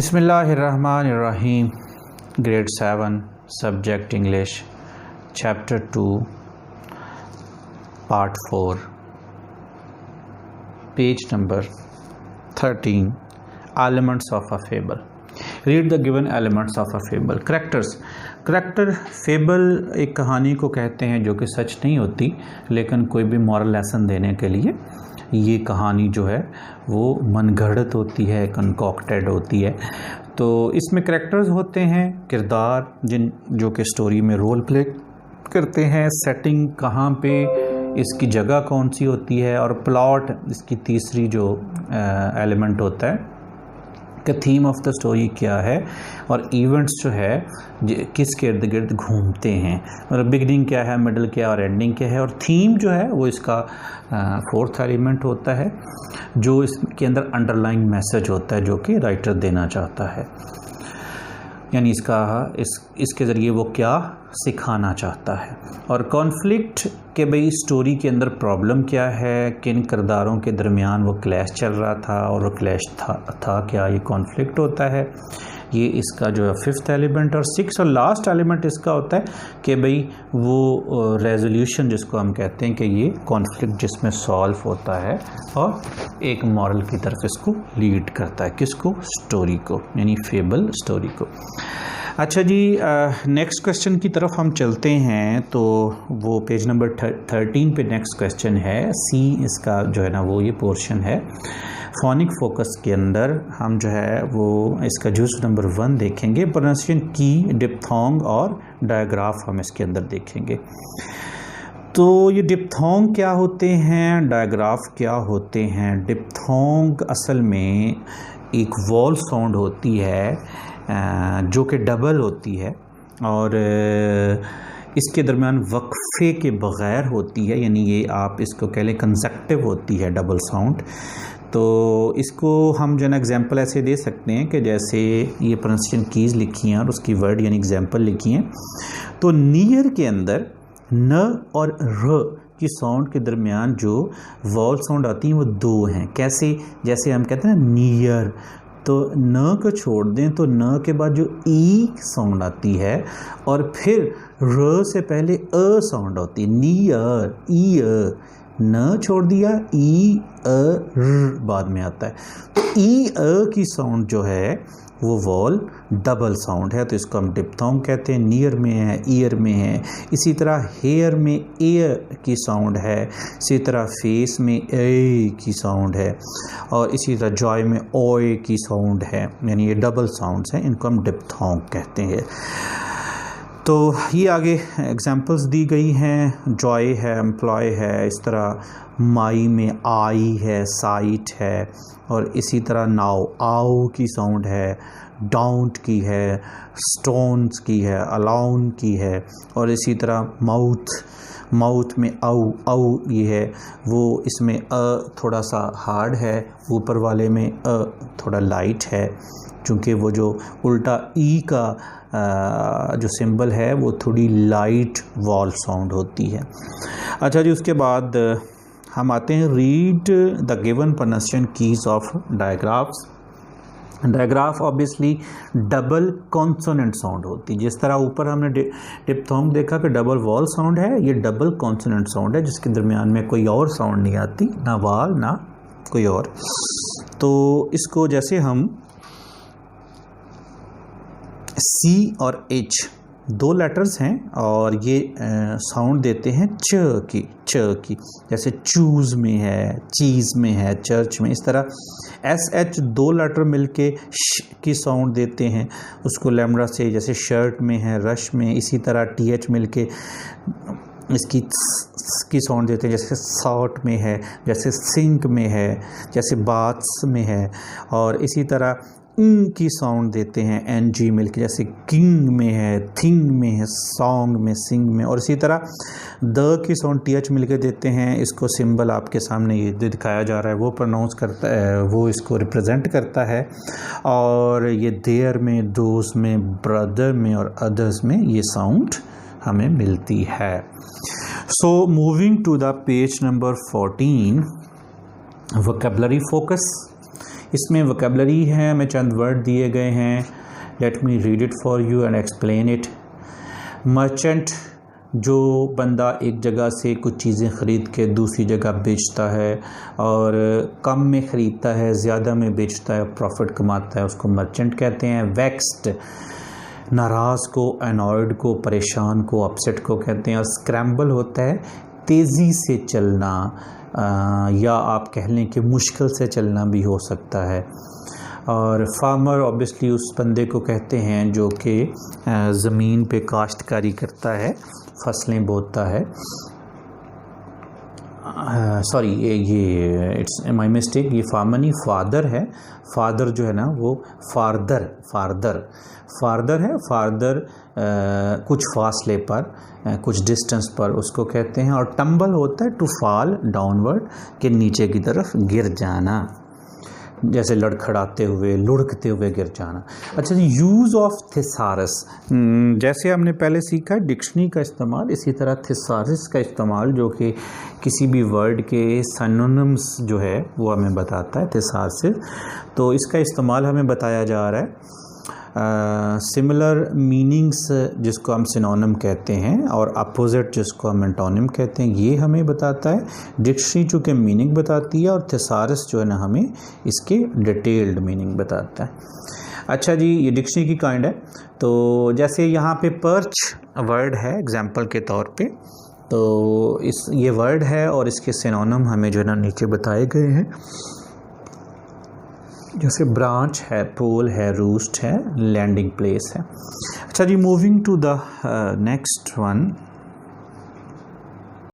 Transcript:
बिस्मिल्लाहिर्रहमानिर्रहीम। Grade 7 subject English chapter 2 part 4 page number 13 elements of a fable. Read the given elements of a fable. Character fable एक कहानी को कहते हैं जो कि सच नहीं होती, लेकिन कोई भी मॉरल लेसन देने के लिए ये कहानी जो है वो मनगढ़ंत होती है, कंकॉक्टेड होती है। तो इसमें करैक्टर्स होते हैं, किरदार जो कि स्टोरी में रोल प्ले करते हैं, सेटिंग कहाँ पे, इसकी जगह कौन सी होती है, और प्लॉट इसकी तीसरी जो एलिमेंट होता है कि थीम ऑफ द स्टोरी क्या है, और इवेंट्स जो है किसके इर्द गिर्द घूमते हैं, मतलब बिगनिंग क्या है, मिडल क्या और एंडिंग क्या है, और थीम जो है वो इसका फोर्थ एलिमेंट होता है, जो इसके अंदर अंडरलाइंग मैसेज होता है जो कि राइटर देना चाहता है, यानी इसके ज़रिए वो क्या सिखाना चाहता है। और कॉन्फ्लिक्ट के भाई स्टोरी के अंदर प्रॉब्लम क्या है, किन किरदारों के दरमियान वो क्लैश चल रहा था, और वो क्लैश था क्या, ये कॉन्फ्लिक्ट होता है। ये इसका जो है फिफ्थ एलिमेंट। और सिक्स और लास्ट एलिमेंट इसका होता है कि भाई वो रेजोल्यूशन जिसको हम कहते हैं कि ये कॉन्फ्लिक्ट जिसमें सॉल्व होता है और एक मॉरल की तरफ इसको लीड करता है, किसको, स्टोरी को, यानी फेबल स्टोरी को। अच्छा जी, नेक्स्ट क्वेश्चन की तरफ हम चलते हैं। तो वो पेज नंबर 13 पे नेक्स्ट क्वेश्चन है। सी इसका जो है ना वो ये पोर्शन है। फोनिक फोकस के अंदर हम जो है वो इसका जूस नंबर 1 देखेंगे, प्रोनाउंसिएशन की, डिप्थोंग और डायग्राफ हम इसके अंदर देखेंगे। तो ये डिप्थोंग क्या होते हैं, डायग्राफ क्या होते हैं। डिप्थोंग असल में एक वॉल साउंड होती है जो कि डबल होती है, और इसके दरमियान वक्फे के बग़ैर होती है, यानी ये आप इसको कह लें कंसेक्टिव होती है डबल साउंड। तो इसको हम जो है ना एग्जाम्पल ऐसे दे सकते हैं कि जैसे ये प्रोनाउंसिएशन कीज़ लिखी हैं और उसकी वर्ड यानी एग्जाम्पल लिखी हैं। तो नियर के अंदर न और र की साउंड के दरमियान जो वॉल साउंड आती हैं वो दो हैं। कैसे, जैसे हम कहते हैं ना नियर, तो न को छोड़ दें तो न के बाद जो ई साउंड आती है, और फिर र से पहले अ साउंड होती है, नियर, ई न छोड़ दिया, ई र बाद में आता है। तो ई की साउंड जो है वो वॉल डबल साउंड है, तो इसको हम डिप्थोंग कहते हैं। नियर में है, ईयर में है। इसी तरह हेयर में एयर की साउंड है, इसी तरह फेस में ए की साउंड है, और इसी तरह जॉय में ओए की साउंड है, यानी ये डबल साउंड्स हैं, इनको हम डिप्थोंग कहते हैं। तो ये आगे एग्जांपल्स दी गई हैं। जॉय है, एम्प्लॉय है, इस तरह माई में आई है, साइट है, और इसी तरह नाउ आओ की साउंड है, डाउंट की है, स्टोन्स की है, अलाउन की है, और इसी तरह माउथ में औ ये है, वो इसमें थोड़ा सा हार्ड है, ऊपर वाले में थोड़ा लाइट है, चूँकि वो जो उल्टा ई का जो सिंबल है वो थोड़ी लाइट वॉल साउंड होती है। अच्छा जी, उसके बाद हम आते हैं read the given pronunciation keys of digraphs. Digraph obviously double consonant sound होती है। जिस तरह ऊपर हमने डिप्थोंग देखा कि डबल वॉल साउंड है, ये डबल कॉन्सोनेंट साउंड है जिसके दरमियान में कोई और साउंड नहीं आती, ना वाल ना कोई और। तो इसको जैसे हम सी और एच दो लेटर्स हैं और ये साउंड देते हैं च की, जैसे चूज़ में है, चीज़ में है, चर्च में। इस तरह एस एच दो लेटर मिलके श की साउंड देते हैं, उसको लैम्डा से, जैसे शर्ट में है, रश में। इसी तरह टी एच मिलके इसकी की साउंड देते हैं, जैसे सॉट में है, जैसे सिंक में है, जैसे बाथ्स में है। और इसी तरह की साउंड देते हैं एन जी मिलके, जैसे किंग में है, थिंग में है, सॉन्ग में, सिंग में। और इसी तरह the key sound T H मिलके देते हैं। इसको सिंबल आपके सामने ये दिखाया जा रहा है, वो प्रोनाउंस करता है, वो इसको रिप्रेजेंट करता है। और ये देयर में, दोस में, ब्रदर में और अदर्स में ये साउंड हमें मिलती है। So moving to the page number 14, vocabulary focus. इसमें वोकेबलरी है, हमें चंद वर्ड दिए गए हैं, let me read it for you and explain it. Merchant, जो बंदा एक जगह से कुछ चीज़ें ख़रीद के दूसरी जगह बेचता है और कम में ख़रीदता है, ज़्यादा में बेचता है, प्रॉफिट कमाता है, उसको मर्चेंट कहते हैं। वेक्स्ड, नाराज़ को, एनॉयड को, परेशान को, अपसेट को कहते हैं। और स्क्रैम्बल होता है तेज़ी से चलना, या आप कह लें कि मुश्किल से चलना भी हो सकता है। और फार्मर ऑब्वियसली उस बंदे को कहते हैं जो कि ज़मीन पे काश्तकारी करता है, फसलें बोता है। सॉरी, ये इट्स माय मिस्टेक, ये फार्मर नहीं, फादर है। फादर जो है ना वो फार्दर है। फार्दर कुछ फासले पर, कुछ डिस्टेंस पर उसको कहते हैं। और टम्बल होता है टू फॉल डाउनवर्ड, के नीचे की तरफ गिर जाना, जैसे लड़खड़ाते हुए, लुढ़कते हुए गिर जाना। अच्छा जी, यूज़ ऑफ थिसारस, जैसे हमने पहले सीखा डिक्शनरी का इस्तेमाल, इसी तरह थिसारस का इस्तेमाल जो कि किसी भी वर्ड के सिनोनिम्स जो है वो हमें बताता है, थिसारस। तो इसका इस्तेमाल हमें बताया जा रहा है। सिमिलर मीनिंग्स जिसको हम सिनोनिम कहते हैं और अपोजिट जिसको हम एंटोनिम कहते हैं, ये हमें बताता है। डिक्शनरी चूँकि मीनिंग बताती है और थिसारस जो है ना हमें इसके डिटेल्ड मीनिंग बताता है। अच्छा जी, ये डिक्शनरी की काइंड है। तो जैसे यहाँ पे पर्च वर्ड है एग्जाम्पल के तौर पे, तो ये वर्ड है और इसके सिनोनिम हमें जो है ना नीचे बताए गए हैं। जैसे ब्रांच है, पोल है, रूस्ट है, लैंडिंग प्लेस है। अच्छा जी, moving to the next one.